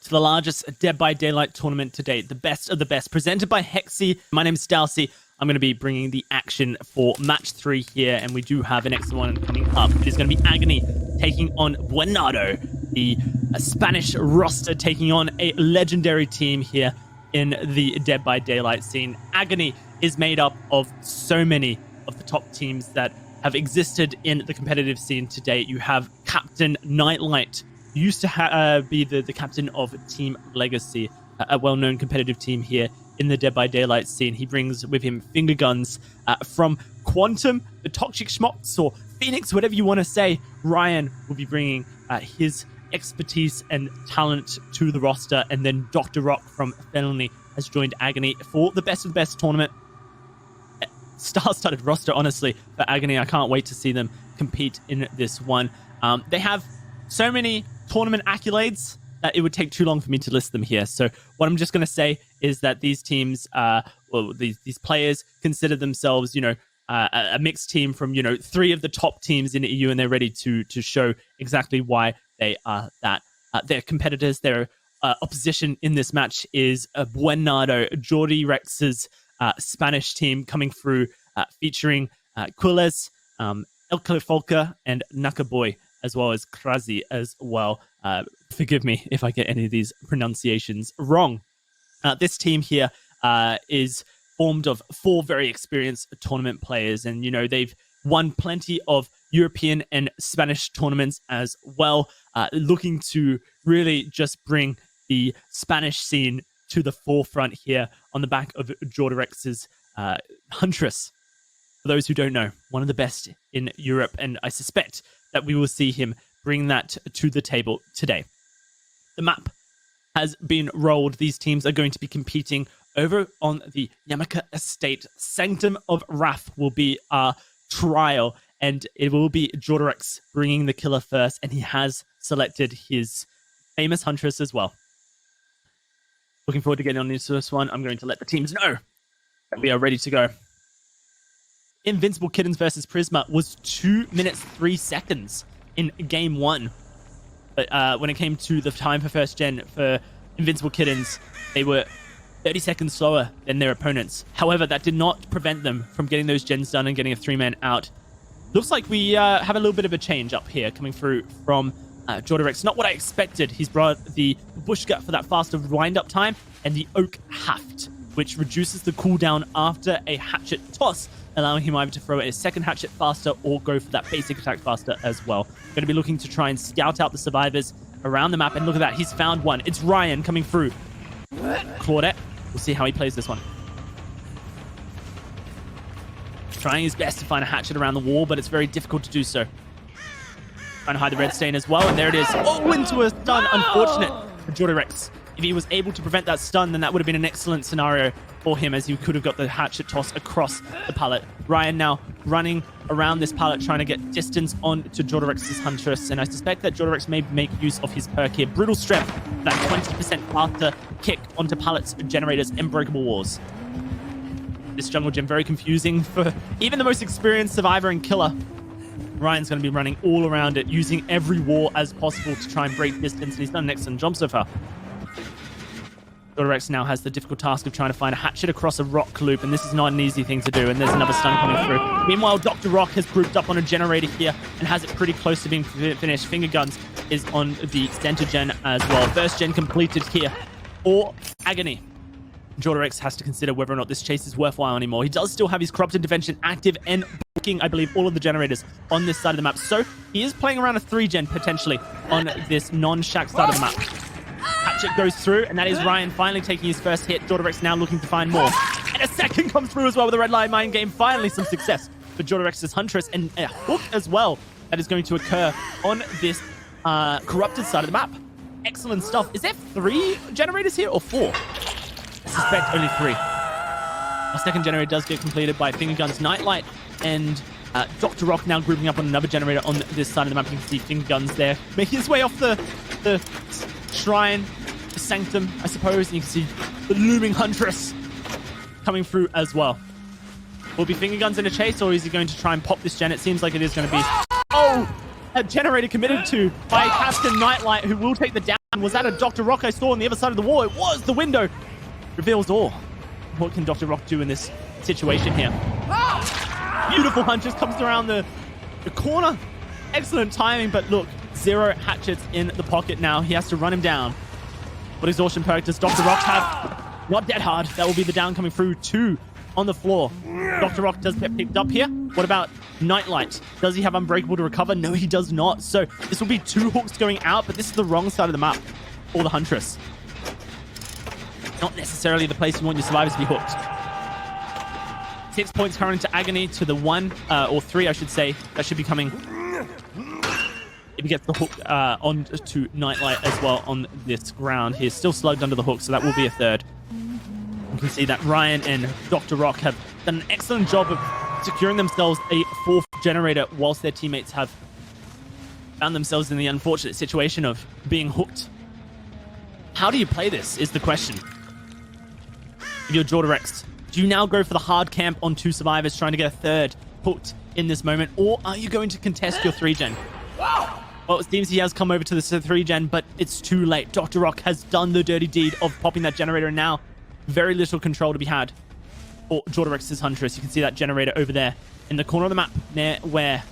to the largest Dead by Daylight tournament to date, the best of the best, presented by Hexy. My name is Dalsey. I'm going to be bringing the action for match 3 here, and we do have an excellent one coming up. It is going to be Agony taking on Buen Nardo, the Spanish roster taking on a legendary team here in the Dead by Daylight scene. Agony is made up of so many of the top teams that have existed in the competitive scene to date. You have Captain Nightlight, who used to be the captain of Team Legacy, a well-known competitive team here in the Dead by Daylight scene. He brings with him finger guns from Quantum, the Toxic Schmox, or Phoenix, whatever you want to say. Ryan will be bringing his expertise and talent to the roster, and then Dr. Rock from Felony has joined Agony for the best of the best tournament. Star-studded roster, honestly, for Agony. I can't wait to see them compete in this one. They have so many tournament accolades that it would take too long for me to list them here. So what I'm just going to say is that these teams, these players consider themselves, a mixed team from, 3 of the top teams in the EU, and they're ready to show exactly why they are that. Their competitors, their opposition in this match is Buen Nardo, Jordi Rex's Spanish team coming through, featuring Quiles, El Califolca, and Nakaboy, as well as Krazi as well. Forgive me if I get any of these pronunciations wrong. This team here is formed of 4 very experienced tournament players, and they've won plenty of European and Spanish tournaments as well, looking to really just bring the Spanish scene to the forefront here on the back of Jordorex's Huntress. For those who don't know, one of the best in Europe, and I suspect that we will see him bring that to the table today. The map has been rolled. These teams are going to be competing over on the Yamaka Estate. Sanctum of Wrath will be our trial, and it will be Jordorex bringing the killer first, and he has selected his famous Huntress as well. Looking forward to getting on into this one. I'm going to let the teams know that we are ready to go. Invincible Kittens versus Prisma was 2 minutes 3 seconds in game 1. But when it came to the time for first gen for Invincible Kittens, they were 30 seconds slower than their opponents. However, that did not prevent them from getting those gens done and getting a 3-man out. Looks like we have a little bit of a change up here coming through from Jordorex. Not what I expected. He's brought the Bushgut for that faster wind-up time and the Oak Haft, which reduces the cooldown after a hatchet toss, allowing him either to throw a second hatchet faster or go for that basic attack faster as well. Going to be looking to try and scout out the survivors around the map, and look at that, he's found one. It's Ryan coming through. Claudette, we'll see how he plays this one. Trying his best to find a hatchet around the wall, but it's very difficult to do so. Trying to hide the red stain as well, and there it is. Oh, into a stun. Unfortunate for Jordorex. If he was able to prevent that stun, then that would have been an excellent scenario for him, as he could have got the hatchet toss across the pallet. Ryan now running around this pallet, trying to get distance on to Jordorex's Huntress, and I suspect that Jordorex may make use of his perk here. Brutal Strength, that 20% faster kick onto pallets, generators, and breakable walls. This jungle gym very confusing for even the most experienced survivor and killer. Ryan's going to be running all around it, using every wall as possible to try and break distance, and he's done an excellent job so far. Jordorex now has the difficult task of trying to find a hatchet across a rock loop, and this is not an easy thing to do, and there's another stun coming through. Meanwhile, Dr. Rock has grouped up on a generator here and has it pretty close to being finished. Finger Guns is on the center gen as well. First gen completed here for Agony. Jordorex has to consider whether or not this chase is worthwhile anymore. He does still have his Corrupt Intervention active and blocking, I believe, all of the generators on this side of the map. So he is playing around a 3-gen potentially on this non-shack side of the map. Hatchet goes through, and that is Ryan finally taking his first hit. Jordorex now looking to find more. And a second comes through as well with the red line mind game. Finally some success for Jordorex's Huntress, and a hook as well that is going to occur on this corrupted side of the map. Excellent stuff. Is there 3 generators here or 4? I suspect only 3. Our second generator does get completed by Finger Guns Nightlight, and Dr. Rock now grouping up on another generator on this side of the map. You can see Finger Guns there, making his way off the shrine, the sanctum, I suppose, and you can see the looming Huntress coming through as well. Will be Finger Guns in a chase, or is he going to try and pop this gen? It seems like it is going to be... Oh! A generator committed to by Captain Nightlight, who will take the down Was that a Dr. Rock I saw on the other side of the wall? It was the window. Reveals all. What can Dr. Rock do in this situation here? Beautiful hunch just comes around the corner. Excellent timing, but look, 0 hatchets in the pocket now. He has to run him down. What exhaustion perk does Dr. Rock have? Not dead hard. That will be the down coming through. 2 on the floor. Dr. Rock does get picked up here. What about Nightlight? Does he have Unbreakable to recover? No, he does not. So this will be 2 hooks going out, but this is the wrong side of the map for the Huntress. Not necessarily the place you want your survivors to be hooked. 6 points current to Agony to the 1, or 3, I should say. That should be coming if he gets the hook on to Nightlight as well on this ground. He's still slugged under the hook, so that will be a 3rd. You can see that Ryan and Dr. Rock have done an excellent job of securing themselves a 4th generator whilst their teammates have found themselves in the unfortunate situation of being hooked. How do you play this is the question. If you're Jordarex, do you now go for the hard camp on 2 survivors trying to get a 3rd hooked in this moment, or are you going to contest your 3-gen? Well, it seems he has come over to the 3-gen, but it's too late. Dr. Rock has done the dirty deed of popping that generator, and now very little control to be had for Jordarex's Huntress. You can see that generator over there in the corner of the map near where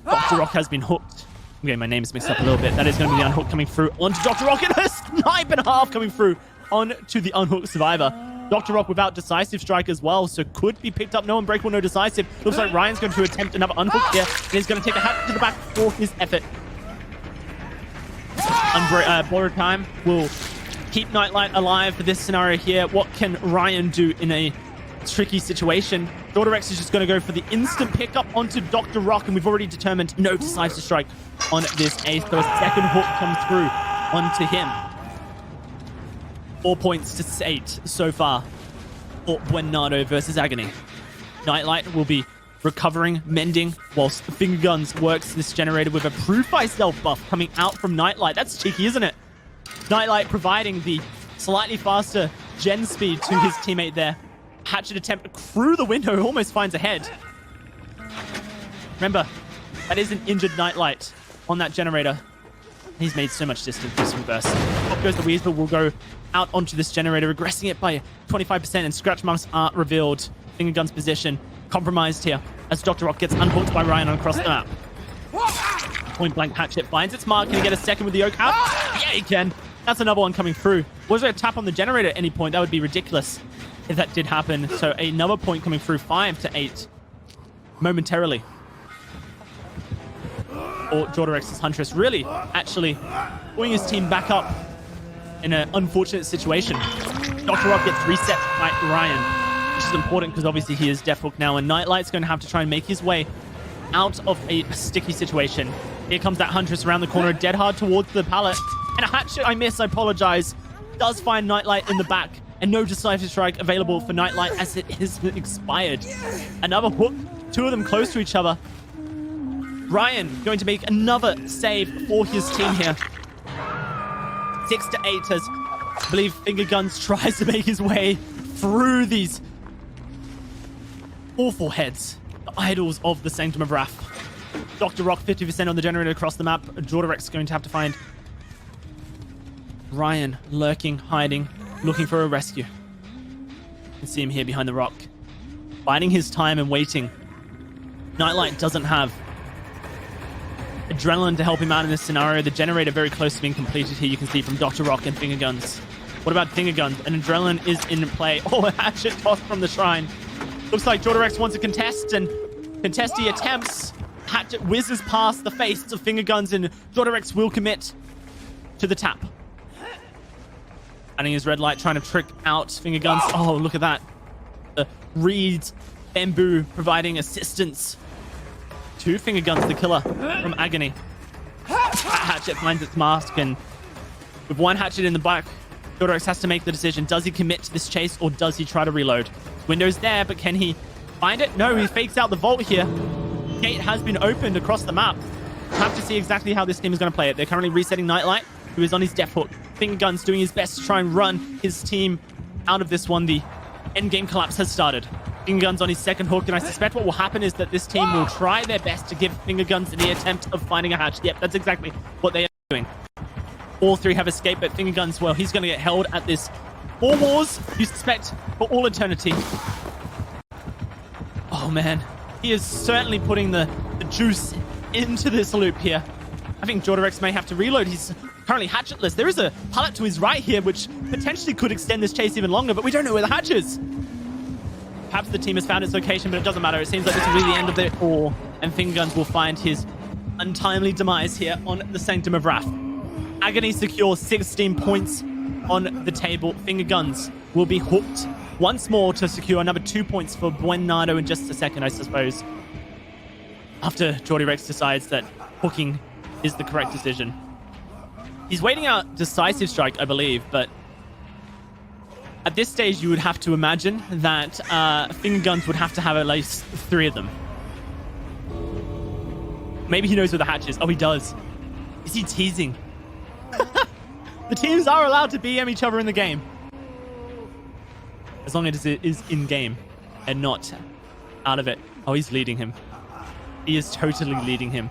Dr. Rock has been hooked. Okay, my name's mixed up a little bit. That is going to be the unhook coming through onto Dr. Rock, and a snipe and a half coming through onto the unhooked survivor. Dr. Rock without decisive strike as well, so could be picked up. No unbreakable, no decisive. Looks like Ryan's going to attempt another unhook here, and he's going to take a hat to the back for his effort. Borrowed time will keep Nightlight alive for this scenario here. What can Ryan do in a tricky situation? Jordarex is just going to go for the instant pickup onto Dr. Rock, and we've already determined no decisive strike on this ace, so a 2nd hook comes through onto him. 4 points to 8 so far for Buen Nardo versus Agony. Nightlight will be recovering, mending, whilst Finger Guns works this generator with a Proof Thyself buff coming out from Nightlight. That's cheeky, isn't it? Nightlight providing the slightly faster gen speed to his teammate there. Hatchet attempt through the window, almost finds a head. Remember, that is an injured Nightlight on that generator. He's made so much distance this reverse. Up goes the Weasel, will go out onto this generator, regressing it by 25%, and scratch marks are revealed. Finger Gun's position compromised here as Dr. Rock gets unhooked by Ryan across the map. Point blank hatchet finds its mark. Can he get a 2nd with the Oak out? Yeah, he can. That's another one coming through. Was there a tap on the generator at any point? That would be ridiculous if that did happen. So another point coming through, 5 to 8 momentarily. Or Jordarex's Huntress really actually pulling his team back up in an unfortunate situation. Dr. Rock gets reset by Ryan, which is important because obviously he is Death Hook now, and Nightlight's going to have to try and make his way out of a sticky situation. Here comes that Huntress around the corner, dead hard towards the pallet, and a hatchet I miss, I apologize, does find Nightlight in the back, and no decisive strike available for Nightlight as it is expired. Another hook, 2 of them close to each other. Ryan going to make another save for his team here. 6 to 8 as I believe Finger Guns tries to make his way through these awful heads, the idols of the Sanctum of Wrath. Dr. Rock 50% on the generator across the map. Jordarex going to have to find Ryan lurking, hiding, looking for a rescue. You can see him here behind the rock, biding his time and waiting. Nightlight doesn't have adrenaline to help him out in this scenario. The generator very close to being completed here. You can see from Dr. Rock and Finger Guns. What about Finger Guns? And adrenaline is in play. Oh, a hatchet tossed from the shrine. Looks like Jordarex wants to contest, and contest he attempts. Hatchet whizzes past the face of Finger Guns, and Jordarex will commit to the tap. Adding his red light, trying to trick out Finger Guns. Oh, look at that. The reeds, bamboo providing assistance to Finger Guns, the killer from Agony. That hatchet finds its mask, and with one hatchet in the back, Jordarex has to make the decision. Does he commit to this chase, or does he try to reload? Window's there, but can he find it? No, he fakes out the vault here. Gate has been opened across the map. We'll have to see exactly how this team is going to play it. They're currently resetting Nightlight, who is on his Death Hook. Finger Guns doing his best to try and run his team out of this one. The endgame collapse has started. Finger Guns on his 2nd hook, and I suspect what will happen is that this team will try their best to give Finger Guns the attempt of finding a hatch. Yep, that's exactly what they are doing. All three have escaped, but Finger Guns, well, he's going to get held at this 4 wars, you suspect, for all eternity. Oh, man. He is certainly putting the juice into this loop here. I think Jordarex may have to reload. He's currently hatchetless. There is a pallet to his right here, which potentially could extend this chase even longer, but we don't know where the hatch is. Perhaps the team has found its location, but it doesn't matter. It seems like this will be the end of it all, and Finger Guns will find his untimely demise here on the Sanctum of Wrath. Agony secures 16 points on the table. Finger Guns will be hooked once more to secure another 2 points for Buen Nardo in just a second, I suppose. After Jordarex decides that hooking is the correct decision. He's waiting out Decisive Strike, I believe, but at this stage, you would have to imagine that Finger Guns would have to have at least 3 of them. Maybe he knows where the hatch is. Oh, he does. Is he teasing? The teams are allowed to BM each other in the game. As long as it is in-game and not out of it. Oh, he's leading him. He is totally leading him.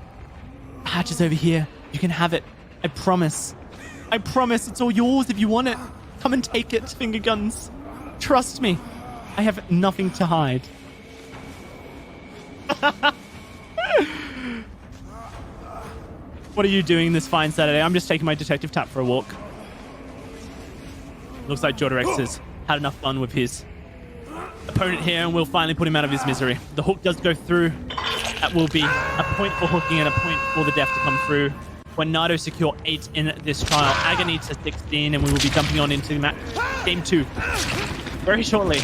The hatch is over here. You can have it. I promise. I promise it's all yours if you want it. Come and take it, Finger Guns. Trust me. I have nothing to hide. What are you doing this fine Saturday? I'm just taking my detective tap for a walk. Looks like Jordarex has had enough fun with his opponent here, and we'll finally put him out of his misery. The hook does go through. That will be a point for hooking and a point for the death to come through. When Nardo secure 8 in this trial, Agony to 16, and we will be jumping on into game 2 very shortly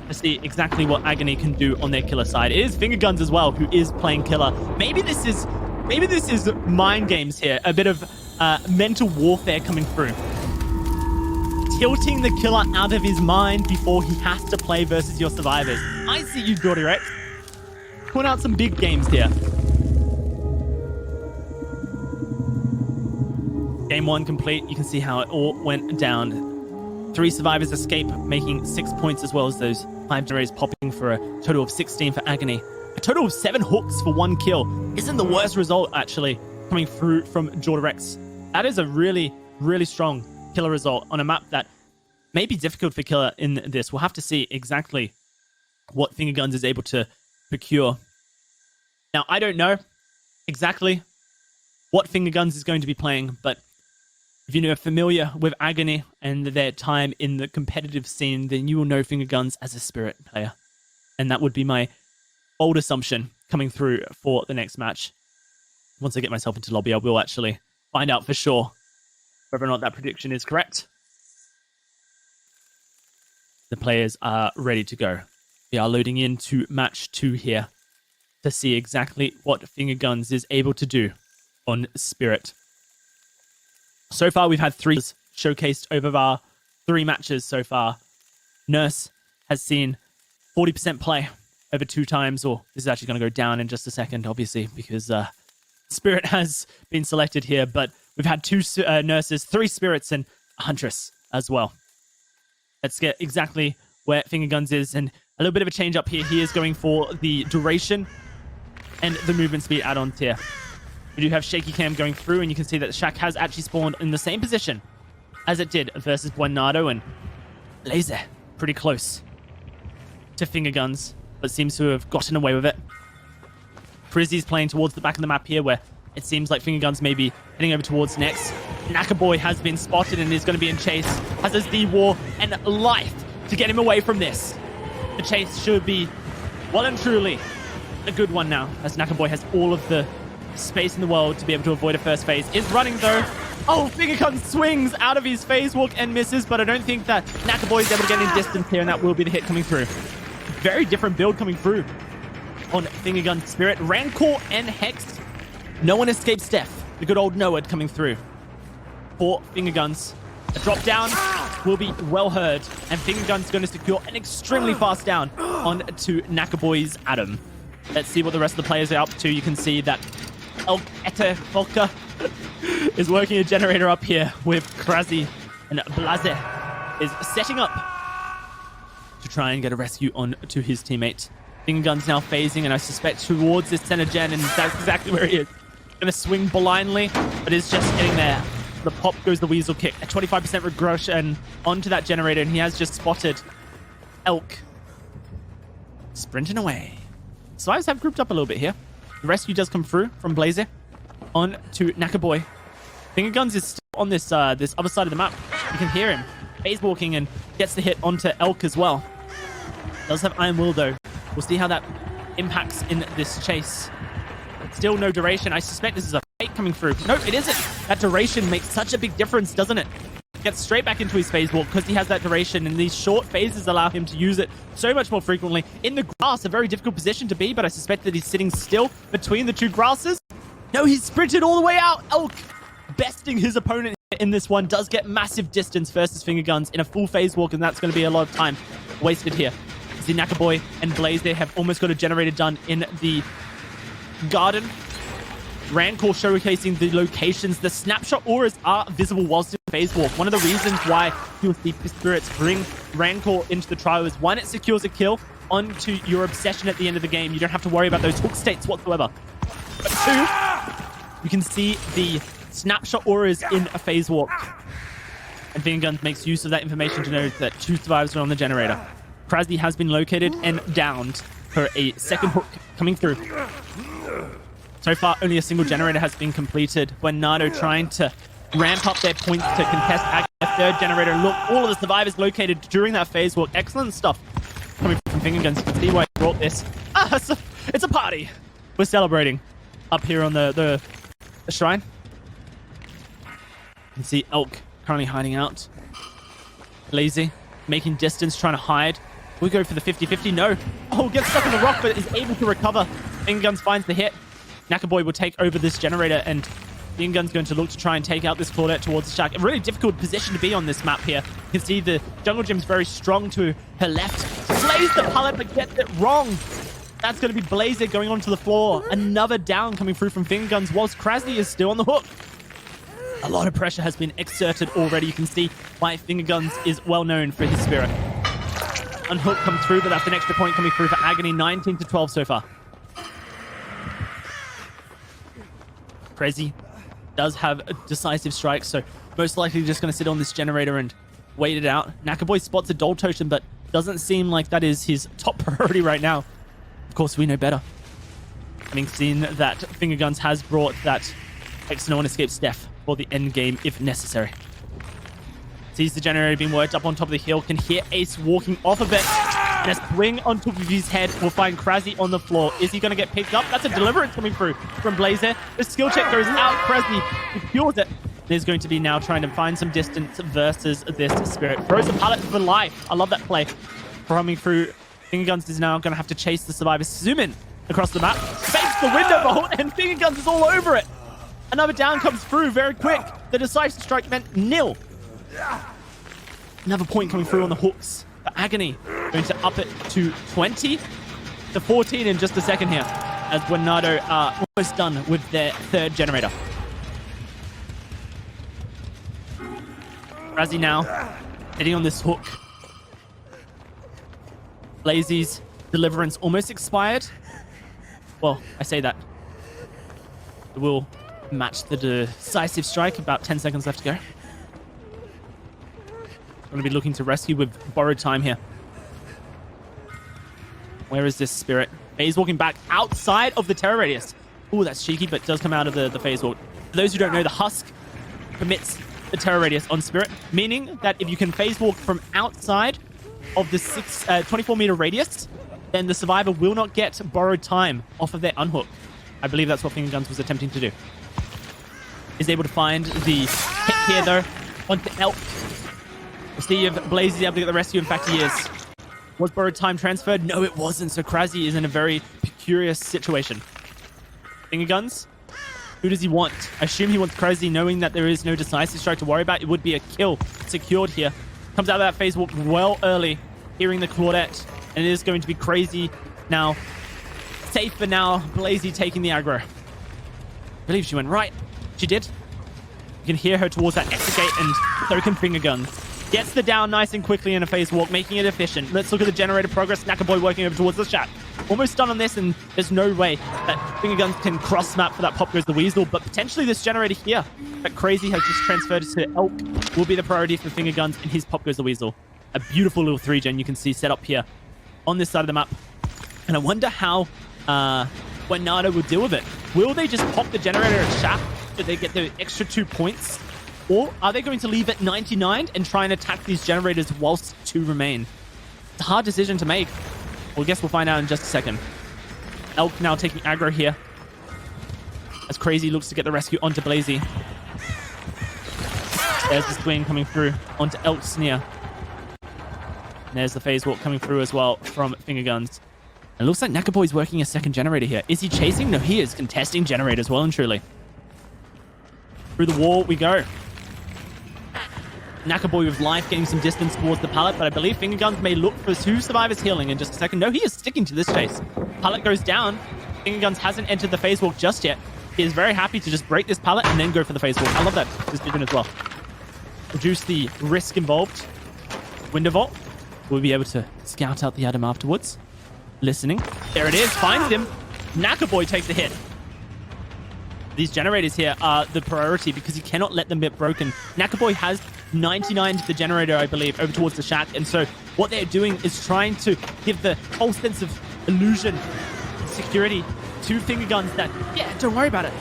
to see exactly what Agony can do on their killer side. It is Finger Guns as well, who is playing killer. Maybe this is mind games here, a bit of mental warfare coming through. Tilting the killer out of his mind before he has to play versus your survivors. I see you, Jordarex. Put out some big games here. Game 1 complete. You can see how it all went down. 3 survivors escape, making 6 points, as well as those 5 generators popping for a total of 16 for Agony. A total of 7 hooks for 1 kill isn't the worst result, actually, coming through from Jordarex. That is a really, really strong killer result on a map that may be difficult for killer in this. We'll have to see exactly what Finger Guns is able to procure. Now, I don't know exactly what Finger Guns is going to be playing, but if you're familiar with Agony and their time in the competitive scene, then you will know Finger Guns as a Spirit player. And that would be my bold assumption coming through for the next match. Once I get myself into lobby, I will actually find out for sure whether or not that prediction is correct. The players are ready to go. We are loading into match 2 here to see exactly what Finger Guns is able to do on Spirit. So far, we've had 3 showcased over our 3 matches so far. Nurse has seen 40% play over 2 times, or this is actually going to go down in just a second, obviously, because Spirit has been selected here, but we've had 2 nurses, 3 spirits, and a huntress as well. Let's get exactly where Finger Guns is, and a little bit of a change up here. He is going for the duration and the movement speed add-ons here. We do have Shaky Cam going through, and you can see that the Shack has actually spawned in the same position as it did versus Buen Nardo, and Laser pretty close to Finger Guns, but seems to have gotten away with it. Frizzy's playing towards the back of the map here, where it seems like Finger Guns may be heading over towards next. Nakaboy has been spotted and is going to be in chase. Has his D-War and life to get him away from this. The chase should be well and truly a good one now, as Nakaboy has all of the space in the world to be able to avoid a first phase. Is running though. Oh, Finger Guns swings out of his phase walk and misses, but I don't think that Nakaboy is able to get in distance here, and that will be the hit coming through. Very different build coming through on Finger Gun Spirit. Rancor and Hex. No one escapes death. The good old Noad coming through for Finger Guns. A drop down will be well heard, and Finger Guns going to secure an extremely fast down on to Nakaboy's Adam. Let's see what the rest of the players are up to. You can see that El Ete Volka is working a generator up here with Krazy, and Blaze is setting up to try and get a rescue on to his teammate. Finger Guns now phasing, and I suspect towards this center gen, and that's exactly where he is. Gonna swing blindly, but is just getting there the pop goes the weasel kick. A 25% regression onto that generator, and he has just spotted Elk sprinting away. Survivors have grouped up a little bit here. The rescue does come through from Blazer on to Nakaboy. Finger Guns is still on this this other side of the map. You can hear him phase walking and gets the hit onto Elk as well. Does have Iron Will though. We'll see how that impacts in this chase. Still no duration. I suspect this is a fake coming through. No, it isn't. That duration makes such a big difference, doesn't it? Gets straight back into his phase walk because he has that duration, and these short phases allow him to use it so much more frequently. In the grass, a very difficult position to be, but I suspect that he's sitting still between the two grasses. No, he's sprinted all the way out. Elk besting his opponent in this one, does get massive distance versus Finger Guns in a full phase walk, and that's going to be a lot of time wasted here. See, Nakaboy and Blaze, they have almost got a generator done in the garden. Rancor showcasing the locations. The snapshot auras are visible whilst in phase walk. One of the reasons why you'll see Spirits bring Rancor into the trial is, one, it secures a kill onto your obsession at the end of the game. You don't have to worry about those hook states whatsoever. But two, you can see the snapshot auras in a phase walk. And Finger Guns makes use of that information to know that two survivors are on the generator. Krasny has been located and downed for a second hook coming through. So far, only a single generator has been completed. Buen Nardo trying to ramp up their points to contest Agony. A third generator. Look, all of the survivors located during that phase walk. Excellent stuff coming from Finger Guns. You can see why he brought this. It's a party. We're celebrating up here on the shrine. You can see Elk currently hiding out. Lazy, making distance, trying to hide. We go for the 50-50. No. Oh, gets stuck in the rock, but is able to recover. Finger Guns finds the hit. Nakaboy will take over this generator, and Finger Gun's going to look to try and take out this Claudette towards the shack. A really difficult position to be on this map here. You can see the jungle gem's very strong to her left. Slays the pallet, but gets it wrong. That's going to be Blazer going onto the floor. Another down coming through from Finger Guns, whilst Krasny is still on the hook. A lot of pressure has been exerted already. You can see why Finger Guns is well known for his spirit. Unhook comes through, but that's an extra point coming through for Agony. 19-12 so far. Prezi does have a decisive strike, so most likely just going to sit on this generator and wait it out. Nakaboy spots a Dole Totem, but doesn't seem like that is his top priority right now. Of course, we know better. Having seen that Finger Guns has brought that No One Escapes Steph for the end game if necessary. Sees the generator being worked up on top of the hill, can hear Ace walking off of it. And a swing on top of his head will find Krasny on the floor. Is he going to get picked up? That's a deliverance coming through from Blazer. The skill check goes out. Krasny secures it. Is going to be now trying to find some distance versus this spirit. Throws the pallet for life. I love that play. Coming through, Finger Guns is now going to have to chase the survivor. Zoom in across the map. Fakes the window bolt, and Finger Guns is all over it. Another down comes through very quick. The decisive strike meant nil. Another point coming through on the hooks for Agony. Going to up it to 20-14 in just a second here, as Buen Nardo are almost done with their third generator. Razzie now hitting on this hook. Lazy's deliverance almost expired. Well, I say that. It will match the decisive strike. About 10 seconds left to go. I'm going to be looking to rescue with borrowed time here. Where is this spirit? Phase walking back outside of the terror radius. Ooh, that's cheeky, but does come out of the phase walk. For those who don't know, the husk permits the terror radius on spirit, meaning that if you can phase walk from outside of the 24 meter radius, then the survivor will not get borrowed time off of their unhook. I believe that's what Finger Guns was attempting to do. Is able to find the hit here though onto Elk. We'll see if Blaze is able to get the rescue. In fact, he is. Was borrowed time transferred? No, it wasn't. So Krasny is in a very curious situation. Finger Guns, who does he want? I assume he wants Krasny, knowing that there is no decisive strike to worry about. It would be a kill secured here. Comes out of that phase walk well early, hearing the Claudette, and it is going to be crazy now. Safe for now. Blazy taking the aggro. I believe she went right. She did. You can hear her towards that exit gate, and so can Finger Guns. Gets the down nice and quickly in a phase walk, making it efficient. Let's look at the generator progress. Nakaboy working over towards the shack. almost done on this, and there's no way that Finger Guns can cross map for that Pop Goes the Weasel, but potentially this generator here that Crazy has just transferred to Elk will be the priority for Finger Guns and his Pop Goes the Weasel. A beautiful little 3-gen you can see set up here on this side of the map. And I wonder how Buen Nardo will deal with it. Will they just pop the generator at Shack so they get the extra 2 points? Or are they going to leave at 99 and try and attack these generators whilst 2 remain? It's a hard decision to make. Well, I guess we'll find out in just a second. Elk now taking aggro here, as Crazy looks to get the rescue onto Blazy. There's the swing coming through onto Elk Sneer. And there's the phase walk coming through as well from Finger Guns. It looks like Nakaboy's working a second generator here. Is he chasing? No, he is contesting generators well and truly. Through the wall we go. Nakaboy with life getting some distance towards the pallet, but I believe Finger Guns may look for 2 survivors healing in just a second. No, he is sticking to this chase. Pallet goes down. Finger Guns hasn't entered the phase walk just yet. He is very happy to just break this pallet and then go for the phase walk. I love that decision as well. Reduce the risk involved. Window vault. We'll be able to scout out the item afterwards. Listening. There it is. Finds him. Nakaboy takes a hit. These generators here are the priority because you cannot let them get broken. Nakaboy has 99 to the generator, I believe, over towards the shack. And so what they're doing is trying to give the whole sense of illusion, security to Finger Guns that, yeah, don't worry about it.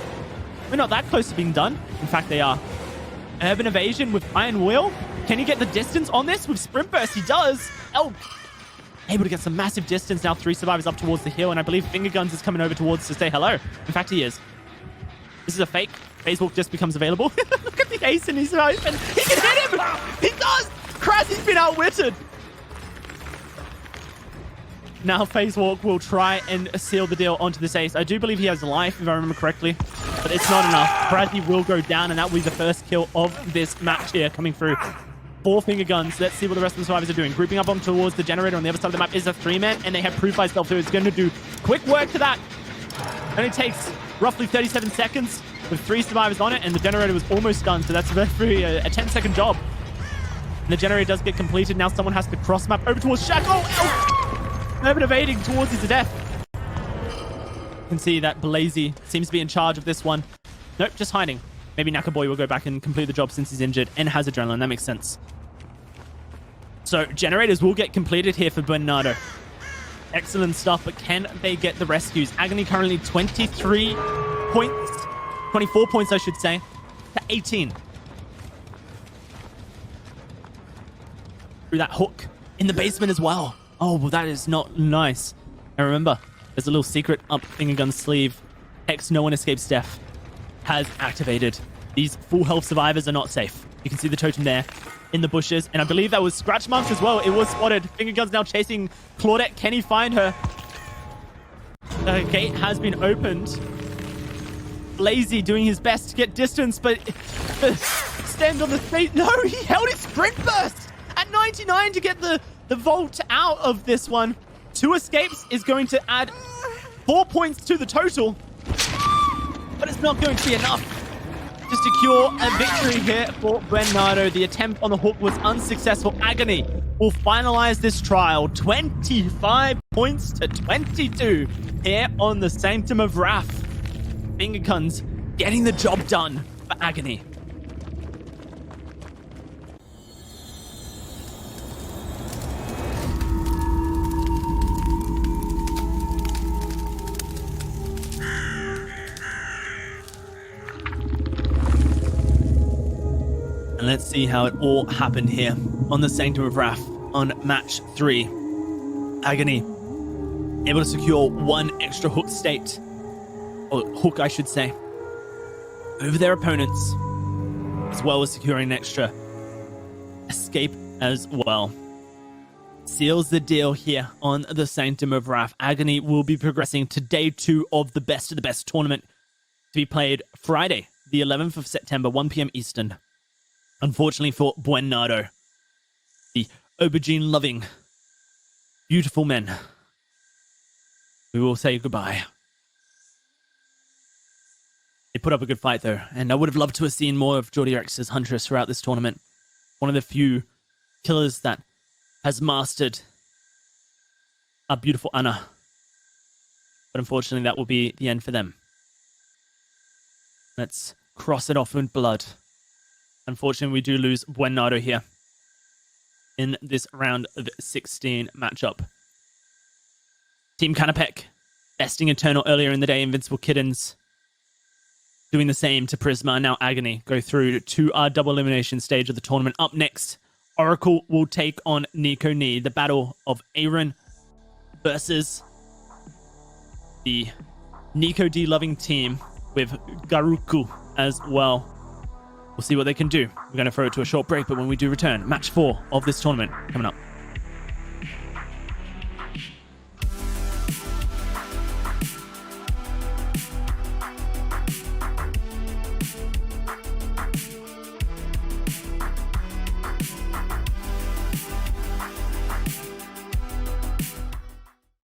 We're not that close to being done. In fact, they are. Urban Evasion with Iron Wheel. Can he get the distance on this? With Sprint Burst, he does. Elk able to get some massive distance. Now 3 survivors up towards the hill, and I believe Finger Guns is coming over towards to say hello. In fact, he is. This is a fake. Phase walk just becomes available. Look at the ace in his eyes, and he can hit him! He does! Crazy's been outwitted. Now phase walk will try and seal the deal onto this ace. I do believe he has life, if I remember correctly, but it's not enough. Crazy will go down, and that will be the first kill of this match here coming through. 4 Finger Guns. Let's see what the rest of the survivors are doing. Grouping up on towards the generator on the other side of the map is a 3-man, and they have proved by stealth, so it's going to do quick work to that. Only takes roughly 37 seconds with 3 survivors on it, and the generator was almost done, so that's a 10-second job. And the generator does get completed. Now someone has to cross map over towards Shack. Oh, Urban evading towards his death. You can see that Blazy seems to be in charge of this one. Nope, just hiding. Maybe Nakaboy will go back and complete the job since he's injured and has adrenaline. That makes sense. So generators will get completed here for Buen Nardo. Excellent stuff, but can they get the rescues? Agony currently 23 points. 24 points, I should say, to 18. Through that hook in the basement as well. Oh, well, that is not nice. And remember, there's a little secret up Finger Gun's sleeve. Hex, no one escapes death, has activated. These full health survivors are not safe. You can see the totem there in the bushes. And I believe that was Scratch Marks as well. It was spotted. Finger Gun's now chasing Claudette. Can he find her? The gate has been opened. Blazy doing his best to get distance, but stand on the space. No, he held his sprint burst at 99 to get the vault out of this one. 2 escapes is going to add 4 points to the total, but it's not going to be enough to secure a victory here for Buen Nardo. The attempt on the hook was unsuccessful. Agony will finalize this trial. 25 points to 22 here on the Sanctum of Wrath. Finger Guns getting the job done for Agony. And let's see how it all happened here on the Sanctum of Wrath on match 3. Agony able to secure 1 extra hook state, or hook I should say, over their opponents, as well as securing an extra escape as well. Seals the deal here on the Sanctum of Wrath. Agony will be progressing to day 2 of the Best of the Best tournament, to be played Friday, the 11th of September, 1 p.m. Eastern. Unfortunately for Buen Nardo, the aubergine-loving, beautiful men, we will say goodbye. They put up a good fight, though, and I would have loved to have seen more of Jordy Rex's Huntress throughout this tournament. One of the few killers that has mastered our beautiful Anna But unfortunately, that will be the end for them. Let's cross it off in blood. Unfortunately, we do lose Buen Nardo here in this round of 16 matchup. Team Kanapek besting Eternal earlier in the day. Invincible Kittens doing the same to Prisma. Now Agony go through to our double elimination stage of the tournament. Up next, Oracle will take on Nico Knee. The battle of Aaron versus the Nico D loving team with Garuku as well. We'll see what they can do. We're going to throw it to a short break, but when we do return, match 4 of this tournament coming up.